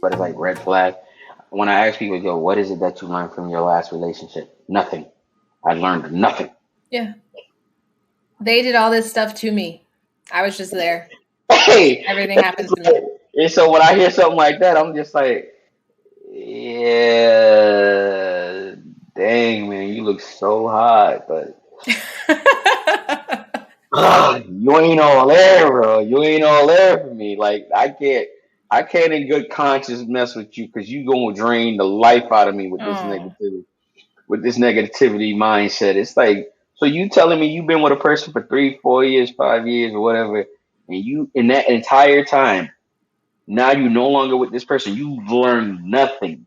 but it's like red flag. When I ask people, yo, what is it that you learned from your last relationship? Nothing. I learned nothing. Yeah. They did all this stuff to me. I was just there. Hey, Everything happened to me. and so when I hear something like that, I'm just like, yeah, dang man, you look so hot, but you ain't all there, bro. You ain't all there for me. Like I can't in good conscience mess with you because you gonna drain the life out of me Oh. with this negativity mindset. It's like, so you telling me you've been with a person for 3, 4 years, 5 years, or whatever, and you in that entire time, now you no longer with this person. You've learned nothing.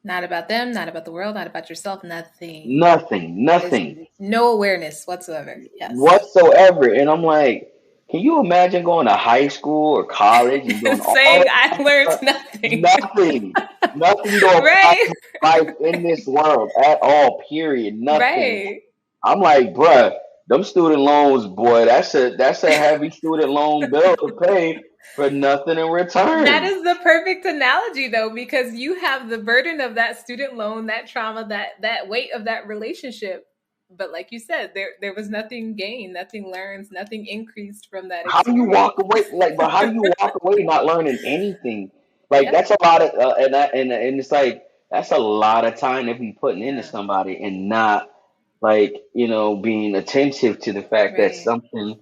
Not about them, not about the world, not about yourself, nothing. Nothing. There's Nothing. no awareness whatsoever. Yes. Whatsoever. And I'm like, can you imagine going to high school or college and doing all Saying I learned that? nothing. Nothing. Nothing to apply Right. to life in this world at all, period. Nothing. Right. I'm like, bruh, them student loans, boy, that's a heavy student loan bill to pay for nothing in That return. is the perfect analogy though, because you have the burden of that student loan, that trauma, that weight of that relationship. But like you said, there was nothing gained, nothing learned, nothing increased from that How do you walk experience. away like? But how do you walk away not learning anything? Like Yep. that's a lot of and it's like that's a lot of time to be putting into Yeah. somebody and not like being attentive to the fact that Right. something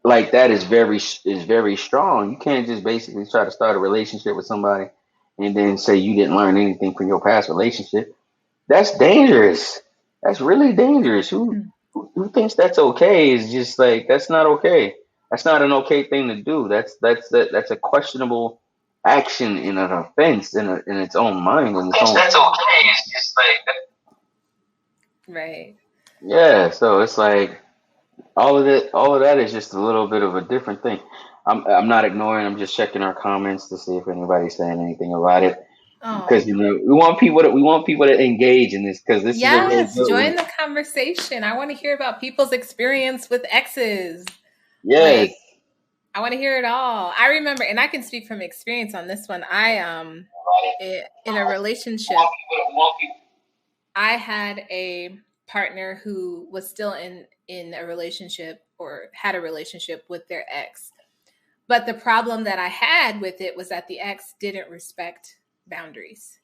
like that is very strong. You can't just basically try to start a relationship with somebody and then say you didn't learn anything from your past relationship. That's dangerous. That's really dangerous. Who thinks that's okay is just like that's not okay. That's not an okay thing to do. That's a questionable action in an offense in its own mind and its own. That's Right. okay. It's just like Right. yeah. So it's like all of that is just a little bit of a different thing. I'm not ignoring. I'm just checking our comments to see if anybody's saying anything about it because Oh. we want people to engage in this because this is a really Yes, good join one. the conversation. I want to hear about people's experience with exes. Yes. Like, I want to hear it all. I remember, and I can speak from experience on this one. In a relationship, I had a partner who was still in a relationship or had a relationship with their ex. But the problem that I had with it was that the ex didn't respect boundaries.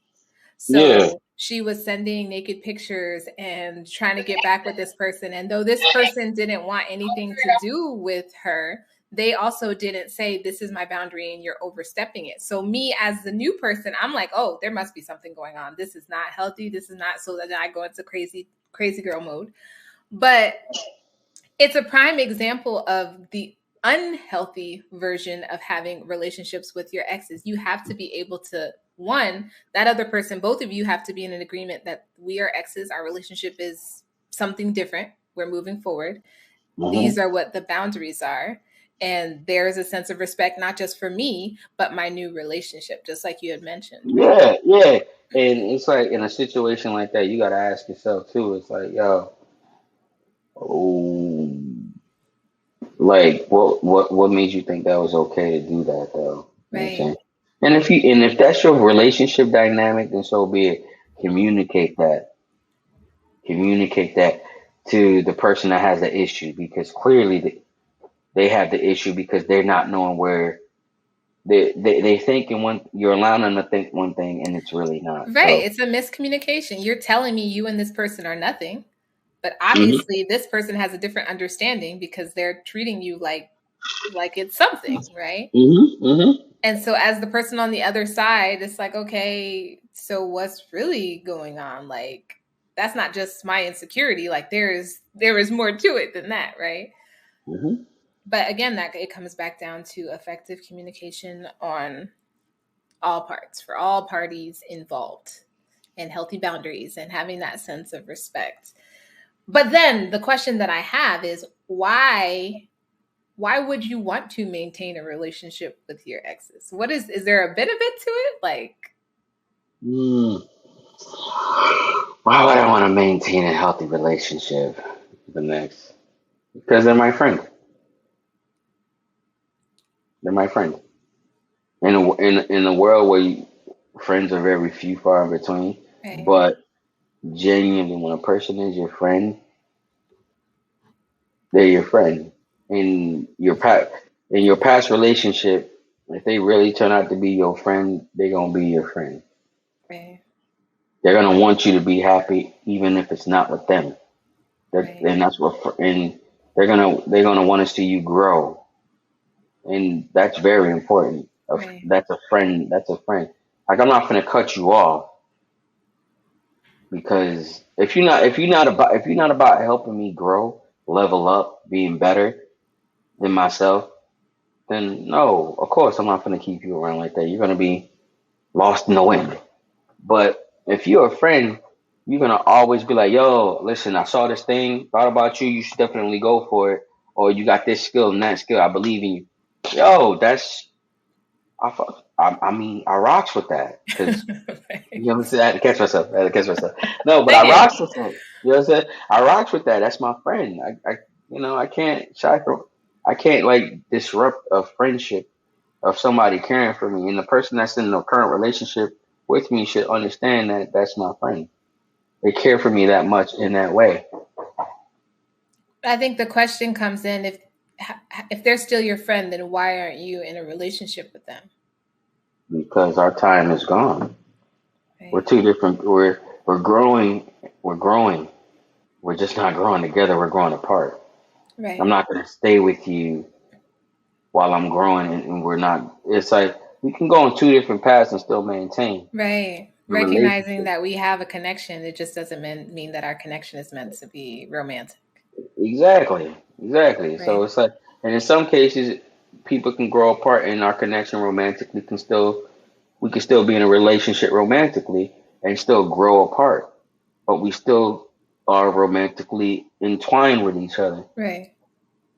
Yeah. So she was sending naked pictures and trying to get back with this person. And though this person didn't want anything to do with her, they also didn't say, this is my boundary and you're overstepping it. So, me as the new person, I'm like, oh, there must be something going on. This is not healthy. This is not, so that I go into crazy girl mode. But it's a prime example of the unhealthy version of having relationships with your exes. You have to be able to, one, that other person, both of you have to be in an agreement that we are exes, our relationship is something different, we're moving forward, these Hmm. are what the boundaries are, and there's a sense of respect not just for me but my new relationship, just like you had mentioned, right? Yeah, yeah. And it's like in a situation like that, you gotta ask yourself too. It's like, yo, oh, like what made you think that was okay to do that though? You know what I'm Right. saying? And if that's your relationship dynamic, then so be it. Communicate that. Communicate that to the person that has the issue because clearly they have the issue because they're not knowing where they think in one you're allowing them to think one thing and it's really not. Right, So it's a miscommunication. You're telling me you and this person are nothing, but mhm, obviously this person has a different understanding because they're treating you like it's something, right? mhm, mhm. And so as the person on the other side, it's like, okay, so what's really going on? Like, that's not just my insecurity. Like, there is more to it than that, right? Mhm. But again, that it comes back down to effective communication on all parts for all parties involved, and healthy boundaries and having that sense of respect. But then the question that I have is, why would you want to maintain a relationship with your exes? What is there a benefit to it? Like, Mm. Why would I want to maintain a healthy relationship with the next? Because they're my friend. They're my friend. in a world where friends are very few, far in between, Right. but genuinely, when a person is your friend, they're your friend. In your past relationship, if they really turn out to be your friend, they're gonna be your friend. Right. They're gonna want you to be happy, even if it's not with them. Right. And that's what, and they're gonna want to see you grow, and that's very important. Right. That's a friend. That's a friend. Like I'm not gonna cut you off because if you're not about helping me grow, level up, being better than myself, then no, of course I'm not gonna keep you around like that. You're gonna be lost in the wind. But if you're a friend, you're gonna always be like, "Yo, listen, I saw this thing, thought about you. You should definitely go for it. Or you got this skill and that skill. I believe in you." Yo, I mean, I rocks with that because you Right. know what I'm saying. I had to catch myself. I had to catch myself. No, but I Same. rocks with it. You know what I'm saying? I rocks with that. That's my friend. I can't shy from. I can't like disrupt a friendship of somebody caring for me, and the person that's in the current relationship with me should understand that that's my friend. They care for me that much in that way I think the question comes in, if they're still your friend, then why aren't you in a relationship with them? because our time is gone. We're Right. two different. We're growing. We're growing. We're just not growing together. We're growing apart. I'm Right. not gonna stay with you while I'm growing, and we're not. It's like we can go on two different paths and still maintain Right. the Recognizing relationship. that we have a connection, it just doesn't mean that our connection is meant to be romantic. Exactly. Exactly. So Right. it's like, and in some cases, people can grow apart, and our connection romantically can still we can still be in a relationship romantically and still grow apart, but we still are romantically entwined with each other. Right.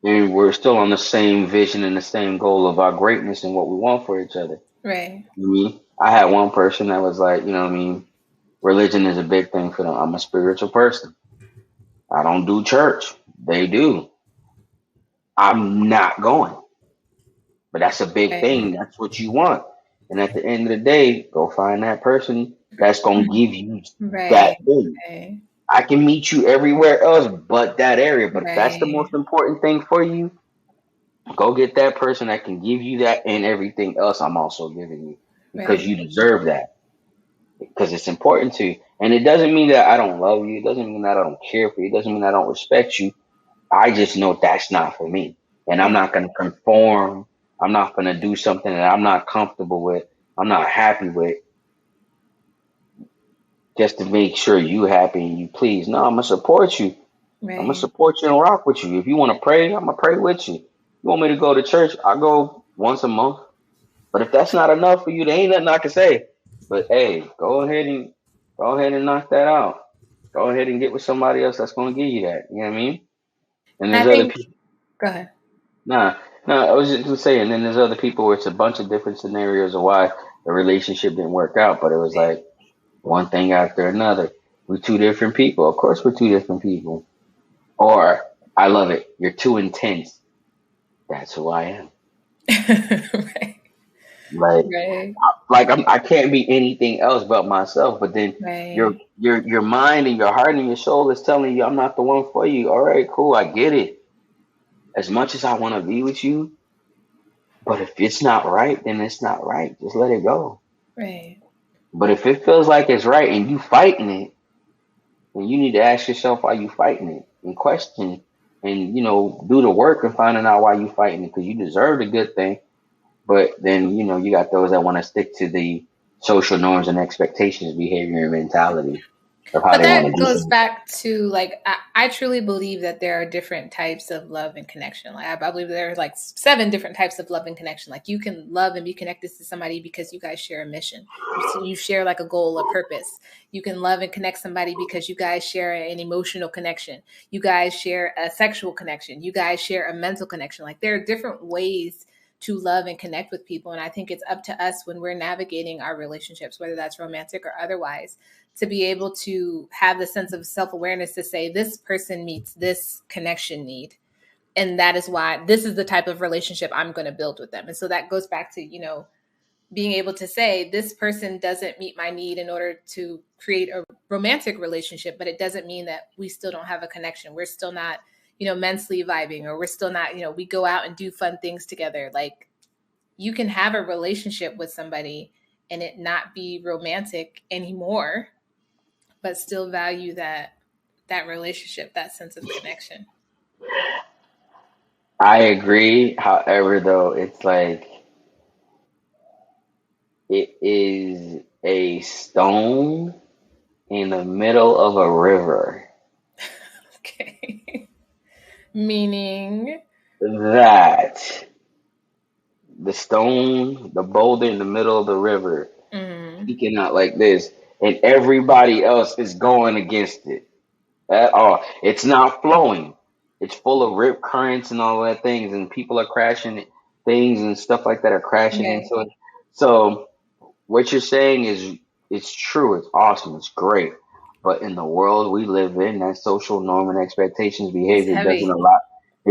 And we're still on the same vision and the same goal of our greatness and what we want for each other. Right. You mean? I had one person that was like, you know what I mean? Religion is a big thing for them. I'm a spiritual person. I don't do church. They do. I'm not going. But that's a big Right. thing. That's what you want. And at the end of the day, go find that person that's going to give you that Right. thing. Right. I can meet you everywhere else but that area. But if that's the Right. most important thing for you, go get that person that can give you that and everything else I'm also giving you because Right. you deserve that because it's important to you. And it doesn't mean that I don't love you. It doesn't mean that I don't care for you. It doesn't mean I don't respect you. I just know that's not for me. And I'm Right. not going to conform. I'm not going to do something that I'm not comfortable with. I'm not happy with just to make sure you happy and you please. No, I'm going to support you. I'm going to Right. support you and rock with you. If you want to pray, I'm going to pray with you. You want me to go to church? I go once a month. But if that's not enough for you, there ain't nothing I can say. But hey, go ahead and knock that out. Go ahead and get with somebody else that's going to give you that. You know what I mean? And And I there's other think, people. go ahead. Nah, no, I was just gonna say, and then there's other people where it's a bunch of different scenarios of why the relationship didn't work out, but it was Right. like one thing after another. We're two different people. Of course, we're two different people. Or I love it. You're too intense. That's who I am. Right. Like, Right. I can't be anything else but myself. But then Right. your mind and your heart and your soul is telling you I'm not the one for you. All right, cool. I get it. As much as I want to be with you, but if it's not right, then it's not right. Just let it go. Right. But if it feels like it's right and you fighting it, then you need to ask yourself why you fighting it and question and do the work and finding out why you fighting it because you deserve a good thing. But then you got those that want to stick to the social norms and expectations, behavior and mentality of how But they want to that do goes things. back to like I truly believe that there are different types of love and connection. Like I believe there are like 7 different types of love and connection. Like you can love and be connected to somebody because you guys share a mission. You share like a goal, a purpose. You can love and connect somebody because you guys share an emotional connection. You guys share a sexual connection. You guys share a mental connection. Like there are different ways to love and connect with people. And I think it's up to us when we're navigating our relationships, whether that's romantic or otherwise, to be able to have the sense of self-awareness to say this person meets this connection need, and that is why this is the type of relationship I'm going to build with them. And so that goes back to being able to say this person doesn't meet my need in order to create a romantic relationship, but it doesn't mean that we still don't have a connection. We're still not, mentally vibing, or we're still not, we go out and do fun things together. Like, you can have a relationship with somebody and it not be romantic anymore, but still value that relationship, that sense of connection. I agree. However, though, it's like it is a stone in the middle of a river. Okay. Meaning that the stone, the boulder in the middle of the river, sticking out like this, and everybody else is going against it at all. It's not flowing. It's full of rip currents and all that things, and people are crashing things and stuff like that are crashing into it. So what you're saying is it's true. It's awesome. It's great. But in the world we live in, that social norm and expectations behavior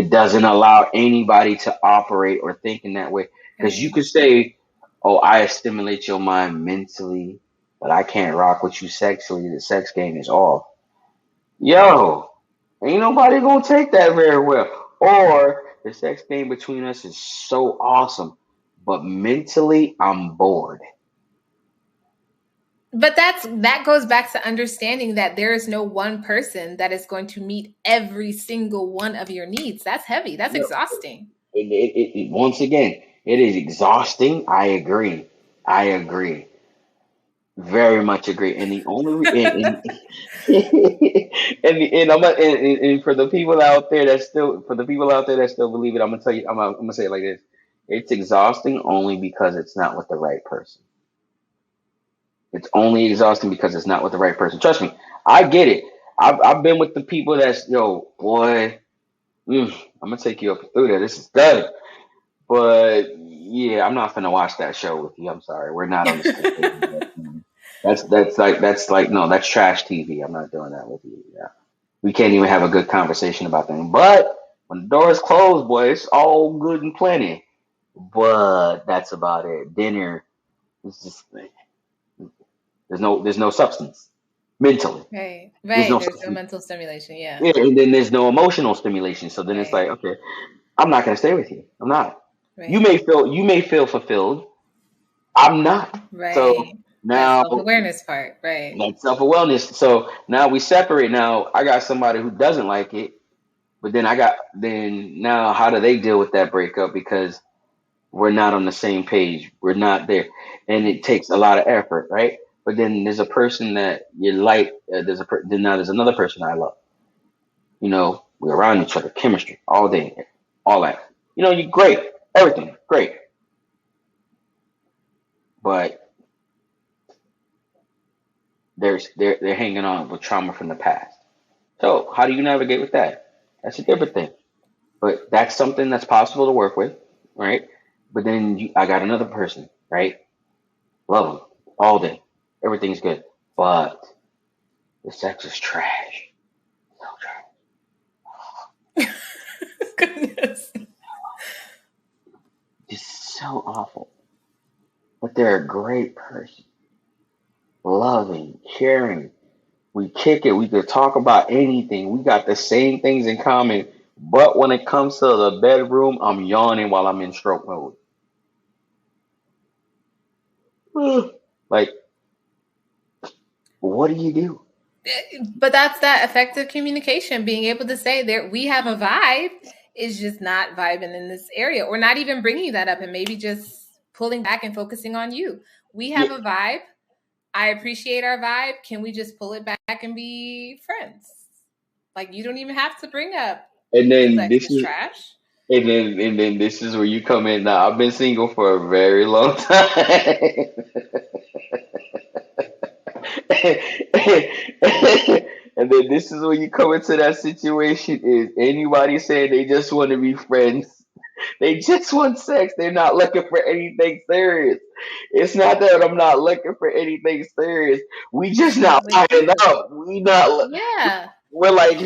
doesn't allow anybody to operate or think in that way. Because you could say, "Oh, I stimulate your mind mentally, but I can't rock with you sexually. The sex game is off." Yo, ain't nobody gonna take that very well. Or the sex game between us is so awesome, but mentally I'm bored. But that goes back to understanding that there is no one person that is going to meet every single one of your needs. That's heavy. That's exhausting. Once again, it is exhausting. I agree. Very much agree. And the only and for the people out there that still believe it, I'm gonna tell you. I'm gonna say it like this: it's exhausting only because it's not with the right person. It's only exhausting because it's not with the right person. Trust me, I get it. I've been with the people that's boy. I'm gonna take you up through there. This is good, but yeah, I'm not gonna watch that show with you. I'm sorry, we're not on the same page. That's like no, that's trash TV. I'm not doing that with you. Yeah, we can't even have a good conversation about that. But when the door is closed, boy, it's all good and plenty. But that's about it. Dinner is just there's no substance mentally. Right. There's no mental stimulation. Yeah, and then there's no emotional stimulation. So then it's like, okay, I'm not gonna stay with you. I'm not. Right. You may feel fulfilled. I'm not. Right. So now that self-awareness part, right? That self-awareness. So now we separate. Now I got somebody who doesn't like it, but then now how do they deal with that breakup? Because we're not on the same page. We're not there, and it takes a lot of effort, right? But then there's a person that you like. Then now there's another person I love. We're around each other, chemistry all day, all that. You're great, everything great, but they're hanging on with trauma from the past. So how do you navigate with that? That's a different thing, but that's something that's possible to work with, right? But then I got another person, right? Love them all day, everything's good, but the sex is trash. So trash. Goodness. It's so awful. But they're a great person. Loving, caring. We kick it. We could talk about anything. We got the same things in common. But when it comes to the bedroom, I'm yawning while I'm in stroke mode. Like, what do you do? But that's that effective communication, being able to say that we have a vibe, is just not vibing in this area, or not even bringing that up, and maybe just pulling back and focusing on you. We have a vibe. I appreciate our vibe. Can we just pull it back and be friends? Like, you don't even have to bring up and then this is trash. And then this is where you come in. Now, I've been single for a very long time. And then this is where you come into that situation: is anybody saying they just want to be friends? They just want sex. They're not looking for anything serious. It's not that I'm not looking for anything serious. We just not lining up. We not. Yeah. We're like.